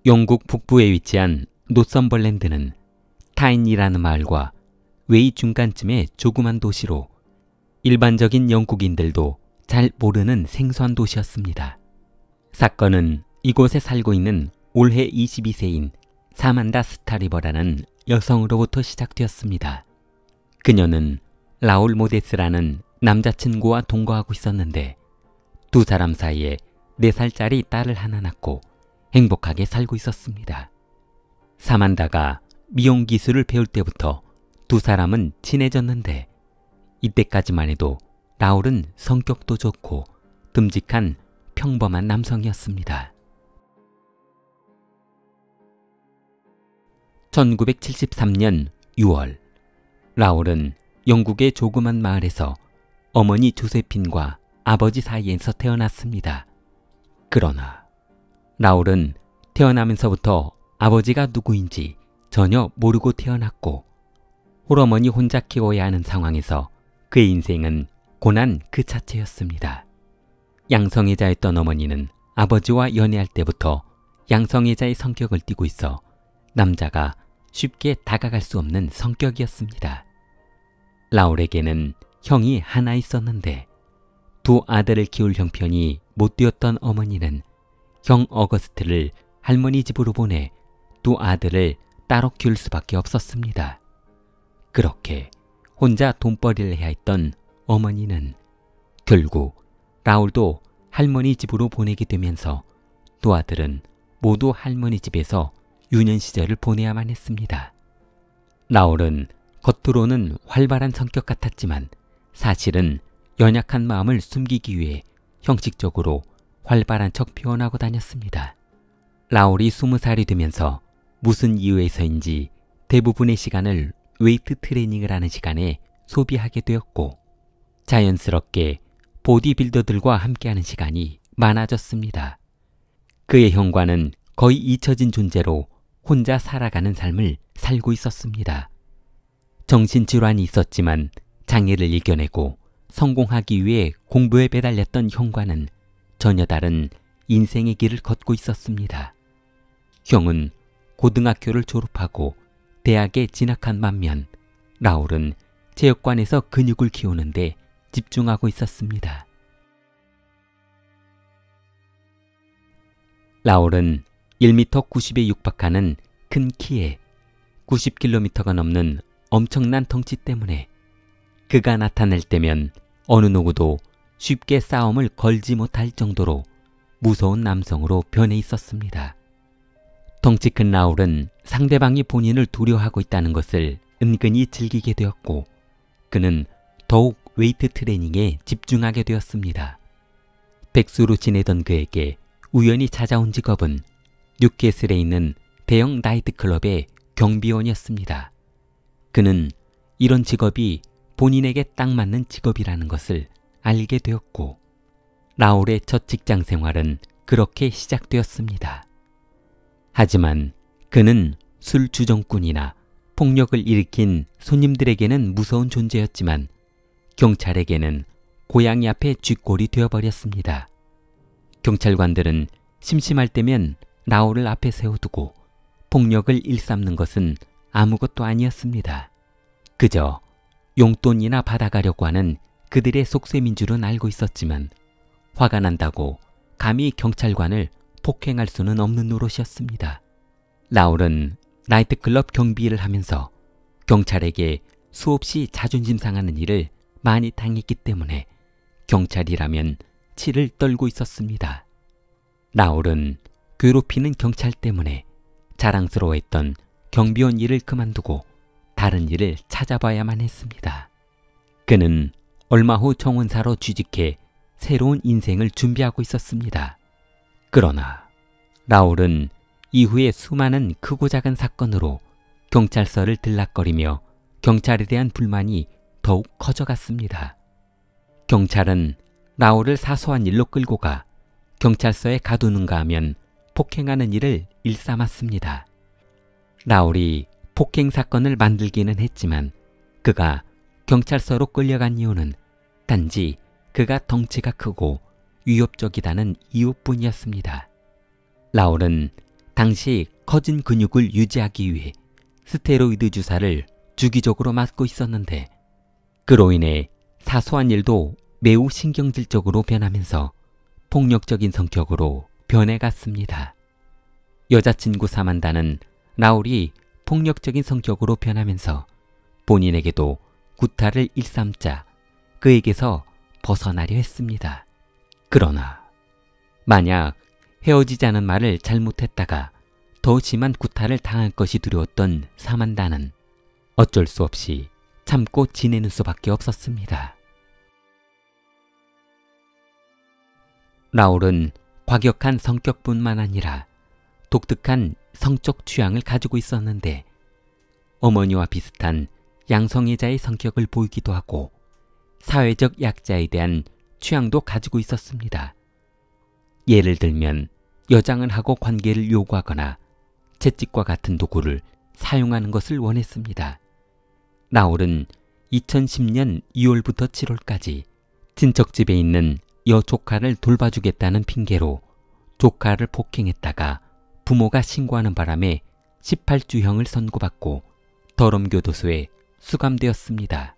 영국 북부에 위치한 노썸벌랜드는 타인이라는 마을과 웨이 중간쯤의 조그만 도시로 일반적인 영국인들도 잘 모르는 생소한 도시였습니다. 사건은 이곳에 살고 있는 올해 22세인 사만다 스타리버라는 여성으로부터 시작되었습니다. 그녀는 라울 모데스라는 남자친구와 동거하고 있었는데 두 사람 사이에 4살짜리 딸을 하나 낳고 행복하게 살고 있었습니다. 사만다가 미용 기술을 배울 때부터 두 사람은 친해졌는데 이때까지만 해도 라울은 성격도 좋고 듬직한 평범한 남성이었습니다. 1973년 6월, 라울은 영국의 조그만 마을에서 어머니 조세핀과 아버지 사이에서 태어났습니다. 그러나 라울은 태어나면서부터 아버지가 누구인지 전혀 모르고 태어났고 홀어머니 혼자 키워야 하는 상황에서 그의 인생은 고난 그 자체였습니다. 양성애자였던 어머니는 아버지와 연애할 때부터 양성애자의 성격을 띠고 있어 남자가 쉽게 다가갈 수 없는 성격이었습니다. 라울에게는 형이 하나 있었는데 두 아들을 키울 형편이 못 되었던 어머니는 형 어거스트를 할머니 집으로 보내 두 아들을 따로 키울 수밖에 없었습니다. 그렇게 혼자 돈벌이를 해야 했던 어머니는 결국 라울도 할머니 집으로 보내게 되면서 두 아들은 모두 할머니 집에서 유년 시절을 보내야만 했습니다. 라울은 겉으로는 활발한 성격 같았지만 사실은 연약한 마음을 숨기기 위해 형식적으로 활발한 척 표현하고 다녔습니다. 라울이 20살이 되면서 무슨 이유에서인지 대부분의 시간을 웨이트 트레이닝을 하는 시간에 소비하게 되었고 자연스럽게 보디빌더들과 함께하는 시간이 많아졌습니다. 그의 형과는 거의 잊혀진 존재로 혼자 살아가는 삶을 살고 있었습니다. 정신질환이 있었지만 장애를 이겨내고 성공하기 위해 공부에 매달렸던 형과는 전혀 다른 인생의 길을 걷고 있었습니다. 형은 고등학교를 졸업하고 대학에 진학한 반면 라울은 체육관에서 근육을 키우는데 집중하고 있었습니다. 라울은 1m 90에 육박하는 큰 키에 90kg가 넘는 엄청난 덩치 때문에 그가 나타날 때면 어느 누구도 쉽게 싸움을 걸지 못할 정도로 무서운 남성으로 변해 있었습니다. 덩치 큰 라울은 상대방이 본인을 두려워하고 있다는 것을 은근히 즐기게 되었고 그는 더욱 웨이트 트레이닝에 집중하게 되었습니다. 백수로 지내던 그에게 우연히 찾아온 직업은 뉴캐슬에 있는 대형 나이트클럽의 경비원이었습니다. 그는 이런 직업이 본인에게 딱 맞는 직업이라는 것을 알게 되었고 라울의 첫 직장 생활은 그렇게 시작되었습니다. 하지만 그는 술 주정꾼이나 폭력을 일으킨 손님들에게는 무서운 존재였지만 경찰에게는 고양이 앞에 쥐꼴이 되어버렸습니다. 경찰관들은 심심할 때면 라울을 앞에 세워두고 폭력을 일삼는 것은 아무것도 아니었습니다. 그저 용돈이나 받아가려고 하는 그들의 속셈인 줄은 알고 있었지만 화가 난다고 감히 경찰관을 폭행할 수는 없는 노릇이었습니다. 라울은 나이트클럽 경비를 하면서 경찰에게 수없이 자존심 상하는 일을 많이 당했기 때문에 경찰이라면 치를 떨고 있었습니다. 라울은 괴롭히는 경찰 때문에 자랑스러워했던 경비원 일을 그만두고 다른 일을 찾아봐야만 했습니다. 그는 얼마 후 정원사로 취직해 새로운 인생을 준비하고 있었습니다. 그러나 라울은 이후에 수많은 크고 작은 사건으로 경찰서를 들락거리며 경찰에 대한 불만이 더욱 커져갔습니다. 경찰은 라울을 사소한 일로 끌고 가 경찰서에 가두는가 하면 폭행하는 일을 일삼았습니다. 라울이 폭행 사건을 만들기는 했지만 그가 경찰서로 끌려간 이유는 단지 그가 덩치가 크고 위협적이다는 이유뿐이었습니다. 라울은 당시 커진 근육을 유지하기 위해 스테로이드 주사를 주기적으로 맞고 있었는데 그로 인해 사소한 일도 매우 신경질적으로 변하면서 폭력적인 성격으로 변해갔습니다. 여자친구 사만다는 라울이 폭력적인 성격으로 변하면서 본인에게도 구타를 일삼자 그에게서 벗어나려 했습니다. 그러나 만약 헤어지자는 말을 잘못했다가 더 심한 구타를 당할 것이 두려웠던 사만다는 어쩔 수 없이 참고 지내는 수밖에 없었습니다. 라울은 과격한 성격뿐만 아니라 독특한 성적 취향을 가지고 있었는데 어머니와 비슷한 양성애자의 성격을 보이기도 하고 사회적 약자에 대한 취향도 가지고 있었습니다. 예를 들면 여장을 하고 관계를 요구하거나 채찍과 같은 도구를 사용하는 것을 원했습니다. 라울은 2010년 2월부터 7월까지 친척집에 있는 여조카를 돌봐주겠다는 핑계로 조카를 폭행했다가 부모가 신고하는 바람에 18주형을 선고받고 더럼교도소에 수감되었습니다.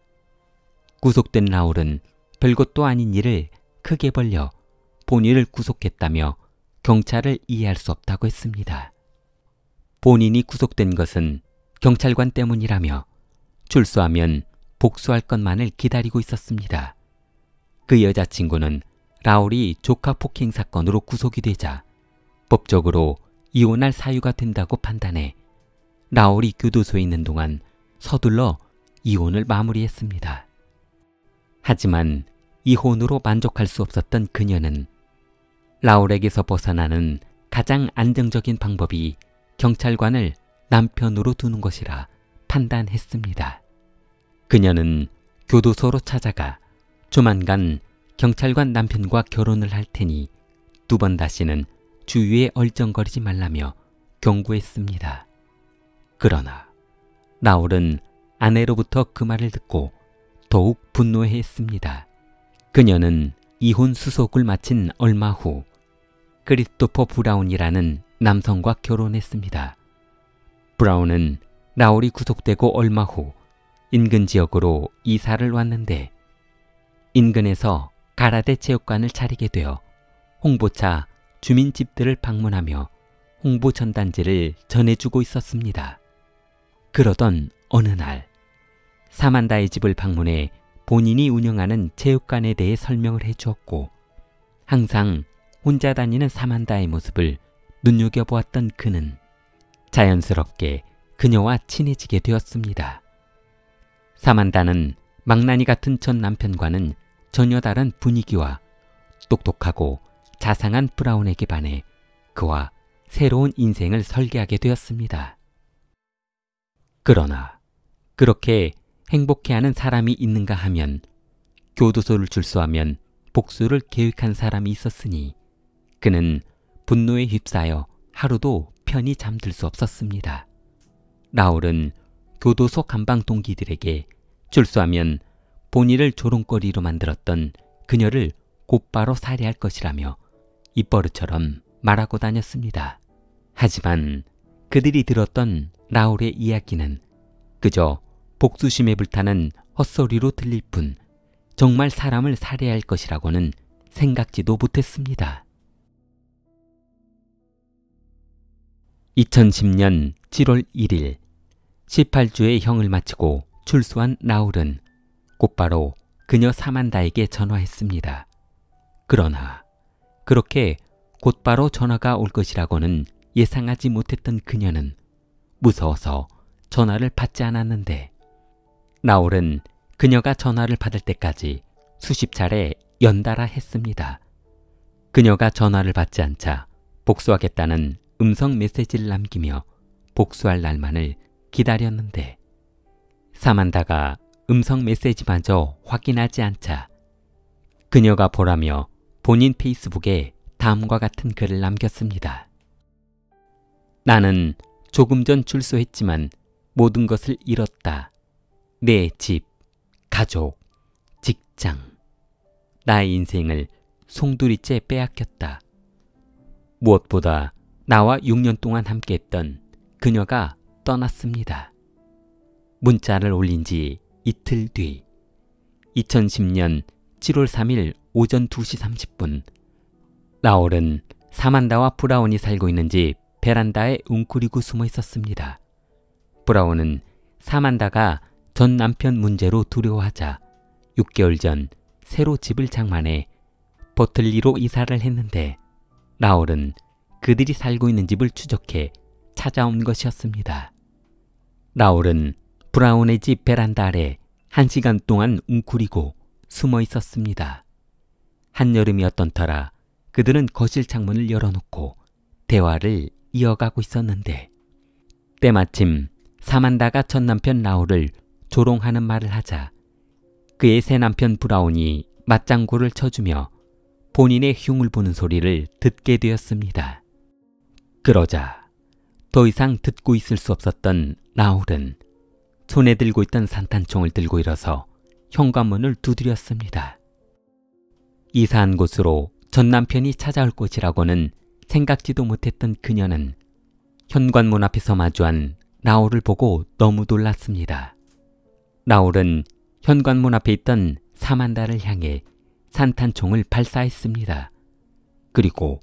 구속된 라울은 별것도 아닌 일을 크게 벌려 본인을 구속했다며 경찰을 이해할 수 없다고 했습니다. 본인이 구속된 것은 경찰관 때문이라며 출소하면 복수할 것만을 기다리고 있었습니다. 그 여자친구는 라울이 조카 폭행 사건으로 구속이 되자 법적으로 이혼할 사유가 된다고 판단해 라울이 교도소에 있는 동안 서둘러 이혼을 마무리했습니다. 하지만 이혼으로 만족할 수 없었던 그녀는 라울에게서 벗어나는 가장 안정적인 방법이 경찰관을 남편으로 두는 것이라 판단했습니다. 그녀는 교도소로 찾아가 조만간 경찰관 남편과 결혼을 할 테니 두 번 다시는 주위에 얼쩡거리지 말라며 경고했습니다. 그러나 라울은 아내로부터 그 말을 듣고 더욱 분노해했습니다. 그녀는 이혼 수속을 마친 얼마 후 크리스토퍼 브라운이라는 남성과 결혼했습니다. 브라운은 라울이 구속되고 얼마 후 인근 지역으로 이사를 왔는데 인근에서 가라데 체육관을 차리게 되어 홍보차 주민집들을 방문하며 홍보 전단지를 전해주고 있었습니다. 그러던 어느 날 사만다의 집을 방문해 본인이 운영하는 체육관에 대해 설명을 해주었고 항상 혼자 다니는 사만다의 모습을 눈여겨보았던 그는 자연스럽게 그녀와 친해지게 되었습니다. 사만다는 망나니 같은 전 남편과는 전혀 다른 분위기와 똑똑하고 자상한 브라운에게 반해 그와 새로운 인생을 설계하게 되었습니다. 그러나 그렇게 행복해하는 사람이 있는가 하면 교도소를 출소하면 복수를 계획한 사람이 있었으니 그는 분노에 휩싸여 하루도 편히 잠들 수 없었습니다. 라울은 교도소 감방 동기들에게 출소하면 본인을 조롱거리로 만들었던 그녀를 곧바로 살해할 것이라며 입버릇처럼 말하고 다녔습니다. 하지만 그들이 들었던 라울의 이야기는 그저 복수심에 불타는 헛소리로 들릴 뿐 정말 사람을 살해할 것이라고는 생각지도 못했습니다. 2010년 7월 1일 18주의 형을 마치고 출소한 라울은 곧바로 그녀 사만다에게 전화했습니다. 그러나 그렇게 곧바로 전화가 올 것이라고는 예상하지 못했던 그녀는 무서워서 전화를 받지 않았는데 라울은 그녀가 전화를 받을 때까지 수십 차례 연달아 했습니다. 그녀가 전화를 받지 않자 복수하겠다는 음성 메시지를 남기며 복수할 날만을 기다렸는데 사만다가 음성 메시지마저 확인하지 않자 그녀가 보라며 본인 페이스북에 다음과 같은 글을 남겼습니다. 나는 조금 전 출소했지만 모든 것을 잃었다. 내 집, 가족, 직장, 나의 인생을 송두리째 빼앗겼다. 무엇보다 나와 6년 동안 함께했던 그녀가 떠났습니다. 문자를 올린 지 이틀 뒤 2010년 7월 3일 오전 2시 30분 라울은 사만다와 브라운이 살고 있는 집 베란다에 웅크리고 숨어 있었습니다. 브라운은 사만다가 전 남편 문제로 두려워하자 6개월 전 새로 집을 장만해 버틀리로 이사를 했는데 라울은 그들이 살고 있는 집을 추적해 찾아온 것이었습니다. 라울은 브라운의 집 베란다 아래 1시간 동안 웅크리고 숨어 있었습니다. 한여름이었던 터라 그들은 거실 창문을 열어놓고 대화를 이어가고 있었는데 때마침 사만다가 전 남편 라울을 조롱하는 말을 하자 그의 새 남편 브라운이 맞장구를 쳐주며 본인의 흉을 보는 소리를 듣게 되었습니다. 그러자 더 이상 듣고 있을 수 없었던 라울은 손에 들고 있던 산탄총을 들고 일어서 현관문을 두드렸습니다. 이사한 곳으로 전 남편이 찾아올 것이라고는 생각지도 못했던 그녀는 현관문 앞에서 마주한 라울을 보고 너무 놀랐습니다. 라울은 현관문 앞에 있던 사만다를 향해 산탄총을 발사했습니다. 그리고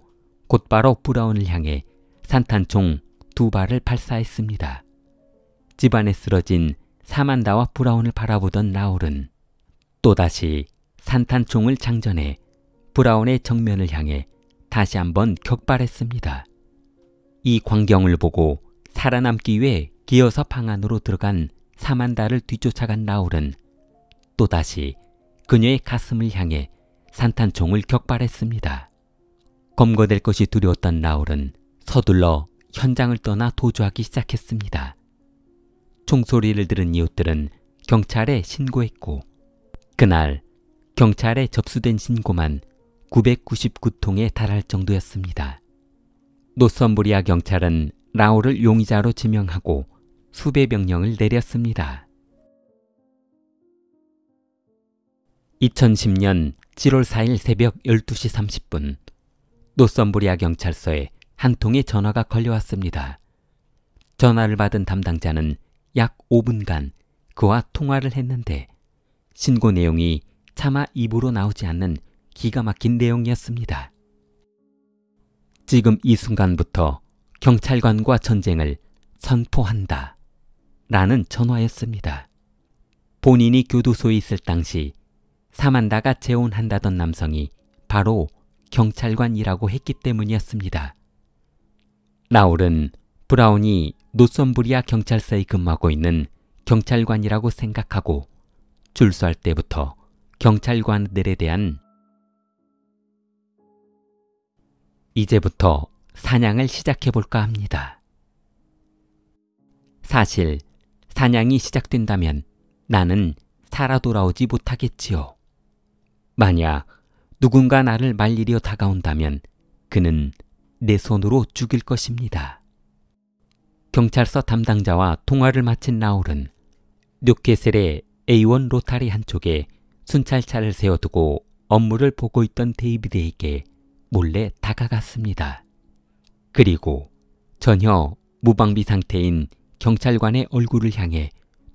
곧바로 브라운을 향해 산탄총 2발을 발사했습니다. 집안에 쓰러진 사만다와 브라운을 바라보던 라울은 또다시 산탄총을 장전해 브라운의 정면을 향해 다시 한번 격발했습니다. 이 광경을 보고 살아남기 위해 기어서 방 안으로 들어간 사만다를 뒤쫓아간 라울은 또다시 그녀의 가슴을 향해 산탄총을 격발했습니다. 검거될 것이 두려웠던 라울은 서둘러 현장을 떠나 도주하기 시작했습니다. 총소리를 들은 이웃들은 경찰에 신고했고 그날 경찰에 접수된 신고만 999통에 달할 정도였습니다. 노썸브리아 경찰은 라울을 용의자로 지명하고 수배 명령을 내렸습니다. 2010년 7월 4일 새벽 12시 30분 노썸브리아 경찰서에 한 통의 전화가 걸려왔습니다. 전화를 받은 담당자는 약 5분간 그와 통화를 했는데 신고 내용이 차마 입으로 나오지 않는 기가 막힌 내용이었습니다. 지금 이 순간부터 경찰관과 전쟁을 선포한다 라는 전화였습니다. 본인이 교도소에 있을 당시 사만다가 재혼한다던 남성이 바로 경찰관이라고 했기 때문이었습니다. 라울은 브라운이 노썸브리아 경찰서에 근무하고 있는 경찰관이라고 생각하고 출소할 때부터 경찰관들에 대한 이제부터 사냥을 시작해볼까 합니다. 사실 사냥이 시작된다면 나는 살아 돌아오지 못하겠지요. 만약 누군가 나를 말리려 다가온다면 그는 내 손으로 죽일 것입니다. 경찰서 담당자와 통화를 마친 라울은 뉴캐슬의 A1 로타리 한쪽에 순찰차를 세워두고 업무를 보고 있던 데이비드에게 몰래 다가갔습니다. 그리고 전혀 무방비 상태인 경찰관의 얼굴을 향해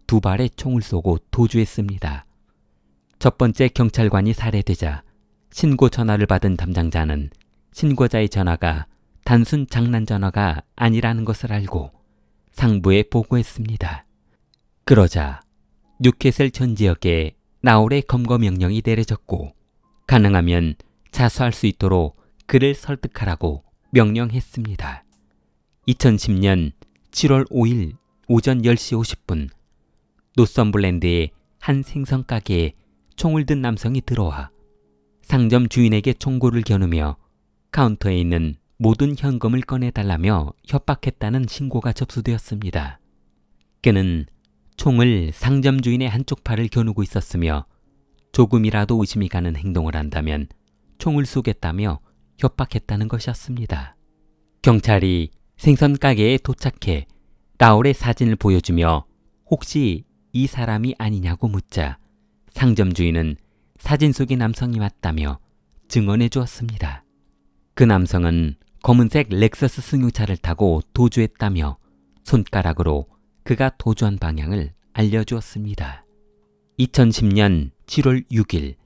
2발의 총을 쏘고 도주했습니다. 첫 번째 경찰관이 살해되자 신고 전화를 받은 담당자는 신고자의 전화가 단순 장난 전화가 아니라는 것을 알고 상부에 보고했습니다. 그러자 뉴캐슬 전 지역에 라울의 검거 명령이 내려졌고 가능하면 자수할 수 있도록 그를 설득하라고 명령했습니다. 2010년 7월 5일 오전 10시 50분 노썸블랜드의 한 생선 가게에 총을 든 남성이 들어와 상점 주인에게 총구를 겨누며 카운터에 있는 모든 현금을 꺼내달라며 협박했다는 신고가 접수되었습니다. 그는 총을 상점 주인의 한쪽 팔을 겨누고 있었으며 조금이라도 의심이 가는 행동을 한다면 총을 쏘겠다며 협박했다는 것이었습니다. 경찰이 생선 가게에 도착해 라울의 사진을 보여주며 혹시 이 사람이 아니냐고 묻자 상점 주인은 사진 속의 남성이 맞다며 증언해 주었습니다. 그 남성은 검은색 렉서스 승용차를 타고 도주했다며 손가락으로 그가 도주한 방향을 알려주었습니다. 2010년 7월 6일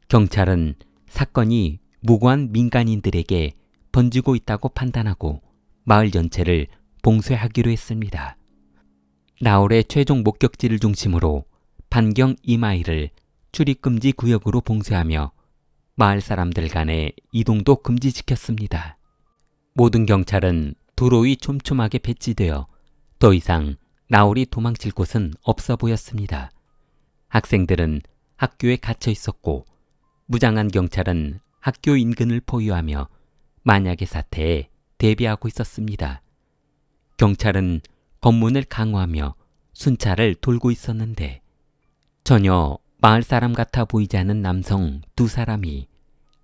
경찰은 사건이 무고한 민간인들에게 번지고 있다고 판단하고 마을 전체를 봉쇄하기로 했습니다. 라울의 최종 목격지를 중심으로 반경 2마일을 출입금지 구역으로 봉쇄하며 마을 사람들 간의 이동도 금지시켰습니다. 모든 경찰은 도로 위 촘촘하게 배치되어 더 이상 라울이 도망칠 곳은 없어 보였습니다. 학생들은 학교에 갇혀 있었고 무장한 경찰은 학교 인근을 포위하며 만약의 사태에 대비하고 있었습니다. 경찰은 검문을 강화하며 순찰을 돌고 있었는데 전혀 마을 사람 같아 보이지 않는 남성 2사람이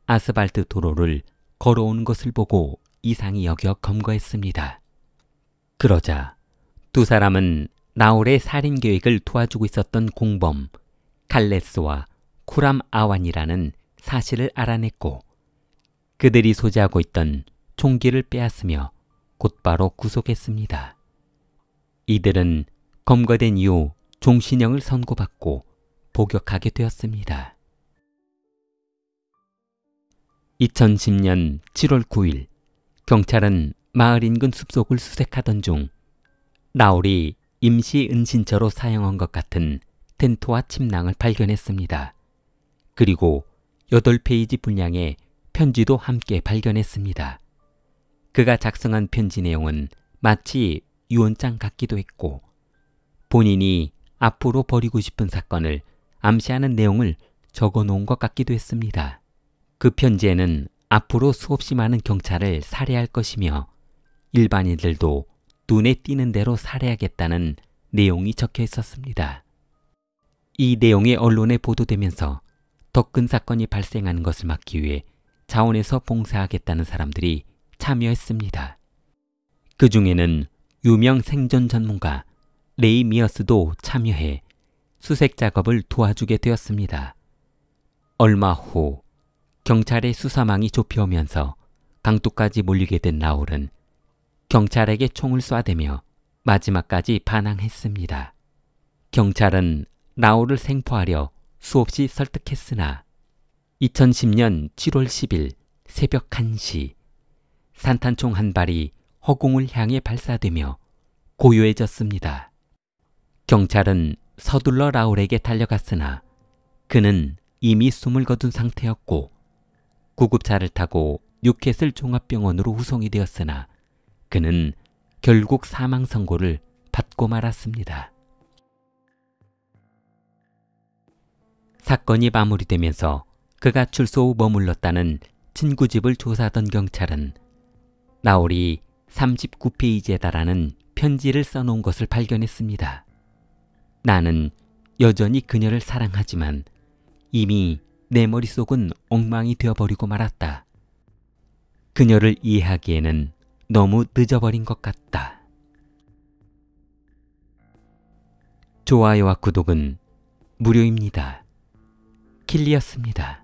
아스팔트 도로를 걸어오는 것을 보고 이상히 여겨 검거했습니다. 그러자 2사람은 라울의 살인 계획을 도와주고 있었던 공범 칼레스와 쿠람 아완이라는 사실을 알아냈고 그들이 소지하고 있던 총기를 빼앗으며 곧바로 구속했습니다. 이들은 검거된 이후 종신형을 선고받고 복역하게 되었습니다. 2010년 7월 9일 경찰은 마을 인근 숲속을 수색하던 중 라울이 임시 은신처로 사용한 것 같은 텐트와 침낭을 발견했습니다. 그리고 8페이지 분량의 편지도 함께 발견했습니다. 그가 작성한 편지 내용은 마치 유언장 같기도 했고 본인이 앞으로 벌이고 싶은 사건을 암시하는 내용을 적어놓은 것 같기도 했습니다. 그 편지에는 앞으로 수없이 많은 경찰을 살해할 것이며 일반인들도 눈에 띄는 대로 살해하겠다는 내용이 적혀 있었습니다. 이 내용이 언론에 보도되면서 더 큰 사건이 발생하는 것을 막기 위해 자원에서 봉사하겠다는 사람들이 참여했습니다. 그 중에는 유명 생존 전문가 레이 미어스도 참여해 수색 작업을 도와주게 되었습니다. 얼마 후 경찰의 수사망이 좁혀오면서 강둑까지 몰리게 된 라울은 경찰에게 총을 쏴대며 마지막까지 반항했습니다. 경찰은 라울을 생포하려 수없이 설득했으나 2010년 7월 10일 새벽 1시 산탄총 한 발이 허공을 향해 발사되며 고요해졌습니다. 경찰은 서둘러 라울에게 달려갔으나 그는 이미 숨을 거둔 상태였고 구급차를 타고 뉴캐슬 종합병원으로 후송이 되었으나 그는 결국 사망 선고를 받고 말았습니다. 사건이 마무리되면서 그가 출소 후 머물렀다는 친구 집을 조사하던 경찰은 라울이 39페이지에 달하는 편지를 써놓은 것을 발견했습니다. 나는 여전히 그녀를 사랑하지만 이미 내 머릿속은 엉망이 되어버리고 말았다. 그녀를 이해하기에는 너무 늦어버린 것 같다. 좋아요와 구독은 무료입니다. 킬리였습니다.